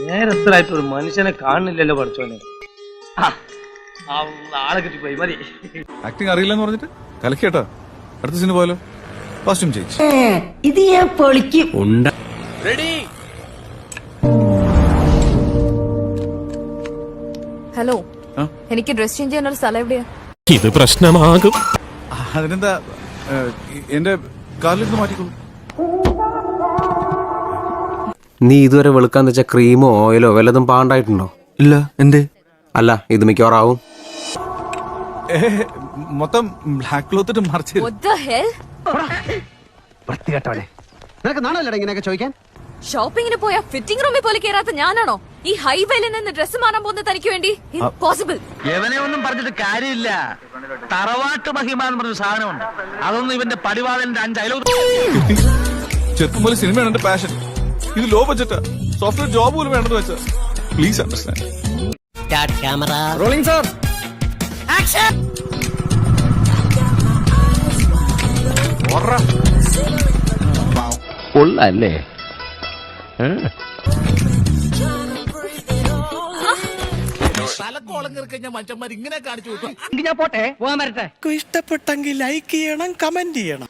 നേരത്തിലായിട്ട് ഒരു മനുഷ്യനെ കാണുന്നില്ലല്ലോ പഠിച്ചോനെ. ആളെ കിട്ടിപ്പോയി മതി. ആക്ടിങ് അറിയില്ലെന്ന് പറഞ്ഞിട്ട് കലക്കേട്ടാ. അടുത്ത സിനിമ പോയാലോ? Costume change. ഇത് ഞാൻ പൊളിക്കും. റെഡി. ഹലോ, എനിക്ക് ഡ്രസ് ചേഞ്ച് ചെയ്യാനുള്ള സ്ഥലം എവിടെയാ? ഇത് പ്രശ്നമാകും. അതിനെന്താ, എന്റെ കാലിലേക്ക് മാറ്റിക്കോളൂ. നീ ഇതുവരെ വെളുക്കാൻ വെച്ച ക്രീമോ ഓയിലോ വല്ലതും പാണ്ടായിട്ടുണ്ടോ? ഇല്ല. എന്തേ? അല്ല, ഇത് മിക്കവാറാവും. മൊത്തം ബ്ലാക്ക് ക്ലോത്തിട്ട് മറിച്ച്. നിനക്ക് നാണല്ലേ ഇങ്ങനെയൊക്കെ ചോദിക്കാൻ? ഷോപ്പിങ്ങിന് പോയ ഫിറ്റിംഗ് റൂമിൽ പോലെ കേറാത്ത ഞാനാണോ ഈ ഹൈവേയിൽ നിന്ന് ഡ്രസ് മാറാൻ പോകുന്ന തനിക്ക് വേണ്ടി? ഇംപോസിബിൾ. എവനെ ഒന്നും പറഞ്ഞിട്ട് കാര്യമില്ല. തറവാട്ട് മഹിമ എന്ന് പറഞ്ഞ സാധനമുണ്ട്. അതൊന്നും ഇവന്റെ പടിവാളന്റെ 5 അയലോ. ചെറുപ്പം പോലെ സിനിമയാണ് എന്റെ പാഷൻ. ഇത് ലോ ബഡ്ജറ്റാ. സോഫ്റ്റ്വെയർ ജോബ് പോലും വേണമെന്ന് വെച്ചാ please understand. Rolling sir. Action. കൊള്ളല്ലേ? ഞാൻ പോട്ടെ, പോകാൻ വരട്ടെ. ഇഷ്ടപ്പെട്ടെങ്കിൽ ലൈക്ക് ചെയ്യണം, കമന്റ് ചെയ്യണം.